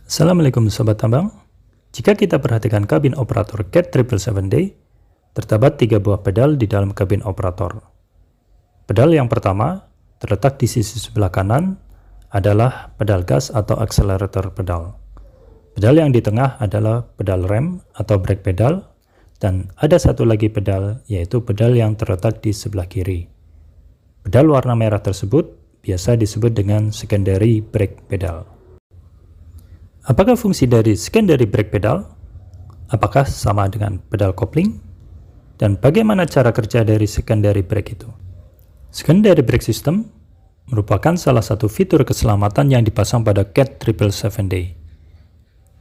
Assalamualaikum Sobat Tambang. Jika kita perhatikan kabin operator CAT 777D, terdapat 3 buah pedal di dalam kabin operator. Pedal yang pertama, terletak di sisi sebelah kanan, adalah pedal gas atau accelerator pedal. Pedal yang di tengah adalah pedal rem atau brake pedal, dan ada satu lagi pedal, yaitu pedal yang terletak di sebelah kiri. Pedal warna merah tersebut biasa disebut dengan secondary brake pedal. Apakah fungsi dari secondary brake pedal? Apakah sama dengan pedal kopling? Dan bagaimana cara kerja dari secondary brake itu? Secondary brake system merupakan salah satu fitur keselamatan yang dipasang pada CAT 777D.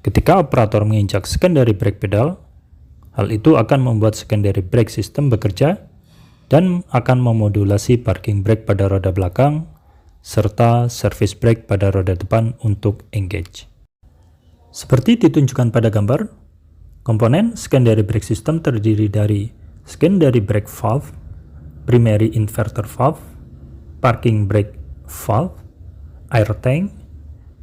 Ketika operator menginjak secondary brake pedal, hal itu akan membuat secondary brake system bekerja dan akan memodulasi parking brake pada roda belakang serta service brake pada roda depan untuk engage. Seperti ditunjukkan pada gambar, komponen secondary brake system terdiri dari secondary brake valve, primary inverter valve, parking brake valve, air tank,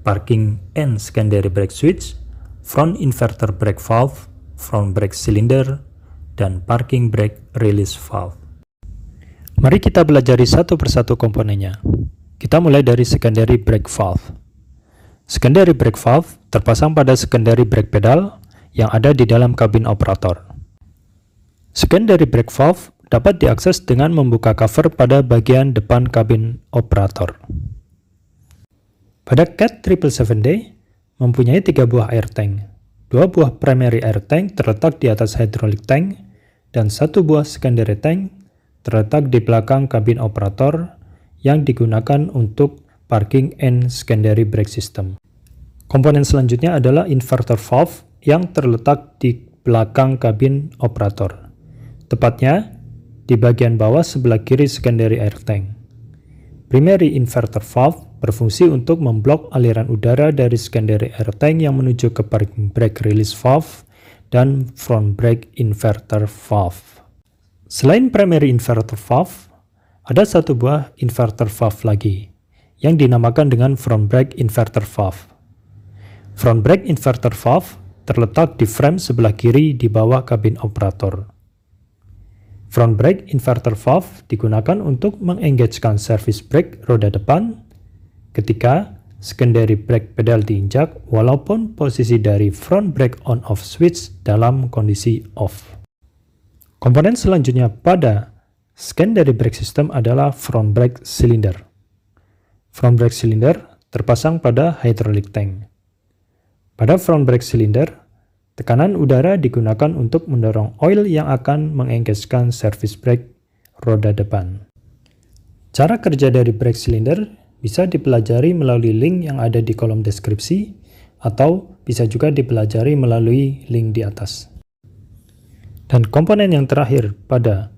parking and secondary brake switch, front inverter brake valve, front brake cylinder, dan parking brake release valve. Mari kita pelajari satu persatu komponennya. Kita mulai dari secondary brake valve. Secondary brake valve terpasang pada secondary brake pedal yang ada di dalam kabin operator. Secondary brake valve dapat diakses dengan membuka cover pada bagian depan kabin operator. Pada CAT 777D mempunyai 3 buah air tank. 2 buah primary air tank terletak di atas hydraulic tank, dan 1 buah secondary tank terletak di belakang kabin operator yang digunakan untuk parking and secondary brake system. Komponen selanjutnya adalah inverter valve yang terletak di belakang kabin operator, tepatnya di bagian bawah sebelah kiri secondary air tank. Primary inverter valve berfungsi untuk memblok aliran udara dari secondary air tank yang menuju ke parking brake release valve dan front brake inverter valve. Selain primary inverter valve, ada 1 buah inverter valve lagi yang dinamakan dengan front brake inverter valve. Front brake inverter valve terletak di frame sebelah kiri di bawah kabin operator. Front brake inverter valve digunakan untuk mengengagekan service brake roda depan ketika secondary brake pedal diinjak walaupun posisi dari front brake on-off switch dalam kondisi off. Komponen selanjutnya pada secondary brake system adalah front brake cylinder. Front brake cylinder terpasang pada hydraulic tank. Pada front brake cylinder, tekanan udara digunakan untuk mendorong oil yang akan mengengagekan service brake roda depan. Cara kerja dari brake cylinder bisa dipelajari melalui link yang ada di kolom deskripsi, atau bisa juga dipelajari melalui link di atas. Dan komponen yang terakhir pada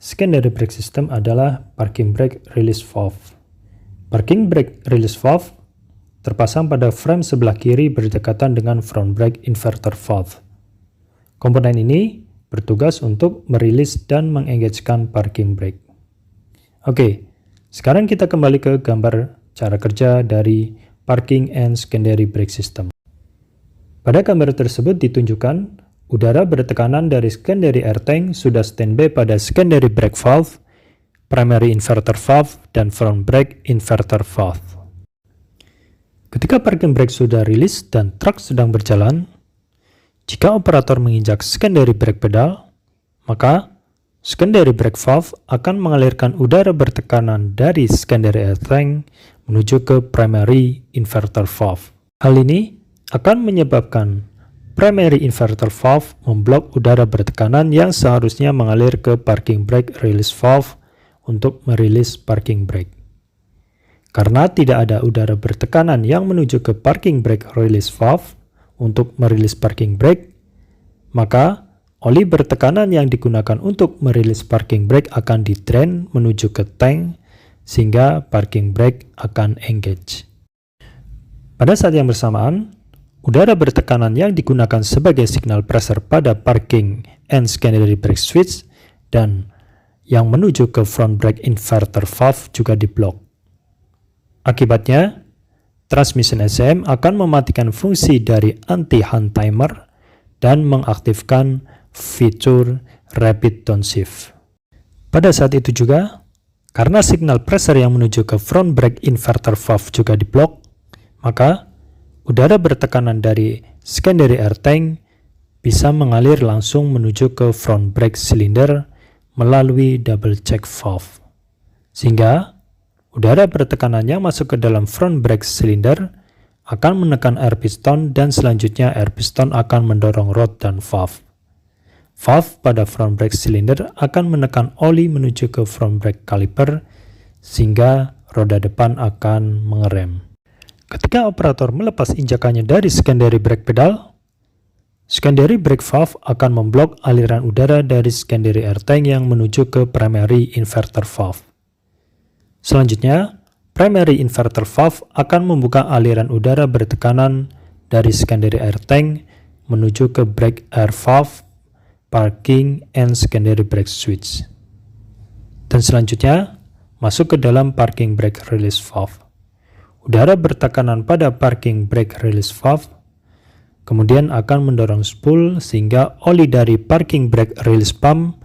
secondary brake system adalah parking brake release valve. Parking brake release valve terpasang pada frame sebelah kiri berdekatan dengan front brake inverter valve. Komponen ini bertugas untuk merilis dan mengengagekan parking brake. Oke, sekarang kita kembali ke gambar cara kerja dari parking and secondary brake system. Pada gambar tersebut ditunjukkan udara bertekanan dari secondary air tank sudah standby pada secondary brake valve, primary inverter valve, dan front brake inverter valve. Ketika parking brake sudah rilis dan truk sedang berjalan, jika operator menginjak secondary brake pedal, maka secondary brake valve akan mengalirkan udara bertekanan dari secondary air tank menuju ke primary inverter valve. Hal ini akan menyebabkan primary inverter valve memblok udara bertekanan yang seharusnya mengalir ke parking brake release valve untuk merilis parking brake. Karena tidak ada udara bertekanan yang menuju ke parking brake release valve untuk merilis parking brake, maka oli bertekanan yang digunakan untuk merilis parking brake akan di-drain menuju ke tank sehingga parking brake akan engage. Pada saat yang bersamaan, udara bertekanan yang digunakan sebagai signal pressure pada parking and secondary brake switch dan yang menuju ke front brake inverter valve juga diblok. Akibatnya, Transmission SCM akan mematikan fungsi dari anti-hunt timer dan mengaktifkan fitur rapid downshift. Pada saat itu juga, karena signal pressure yang menuju ke front brake inverter valve juga diblok, maka udara bertekanan dari secondary air tank bisa mengalir langsung menuju ke front brake cylinder melalui double check valve. Sehingga udara bertekanannya masuk ke dalam front brake cylinder akan menekan air piston dan selanjutnya air piston akan mendorong rod dan valve. Valve pada front brake cylinder akan menekan oli menuju ke front brake caliper sehingga roda depan akan mengerem. Ketika operator melepas injakannya dari secondary brake pedal, secondary brake valve akan memblok aliran udara dari secondary air tank yang menuju ke primary inverter valve. Selanjutnya, primary inverter valve akan membuka aliran udara bertekanan dari secondary air tank menuju ke brake air valve, parking, and secondary brake switch. Dan selanjutnya, masuk ke dalam parking brake release valve. Udara bertekanan pada parking brake release valve kemudian akan mendorong spool sehingga oli dari parking brake release pump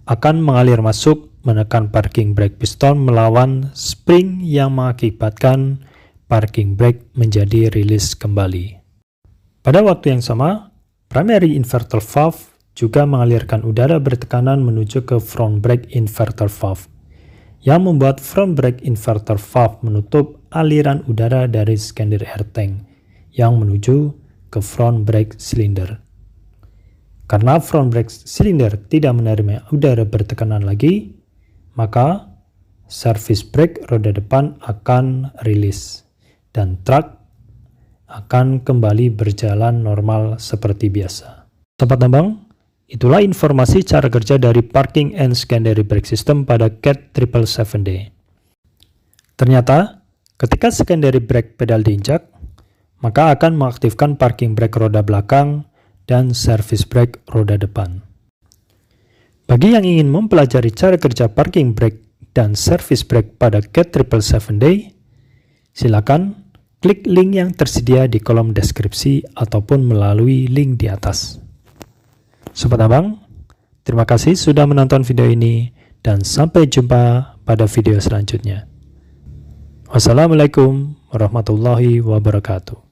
akan mengalir masuk menekan parking brake piston melawan spring yang mengakibatkan parking brake menjadi rilis kembali. Pada waktu yang sama, primary inverter valve juga mengalirkan udara bertekanan menuju ke front brake inverter valve, yang membuat front brake inverter valve menutup aliran udara dari secondary air tank yang menuju ke front brake cylinder. Karena front brake cylinder tidak menerima udara bertekanan lagi, maka service brake roda depan akan rilis dan truk akan kembali berjalan normal seperti biasa. Sobat Tambang, itulah informasi cara kerja dari parking and secondary brake system pada CAT 777D. Ternyata, ketika secondary brake pedal diinjak, maka akan mengaktifkan parking brake roda belakang dan service brake roda depan. Bagi yang ingin mempelajari cara kerja parking brake dan service brake pada CAT 777D, silakan klik link yang tersedia di kolom deskripsi ataupun melalui link di atas. Sobat Abang, terima kasih sudah menonton video ini dan sampai jumpa pada video selanjutnya. Wassalamualaikum warahmatullahi wabarakatuh.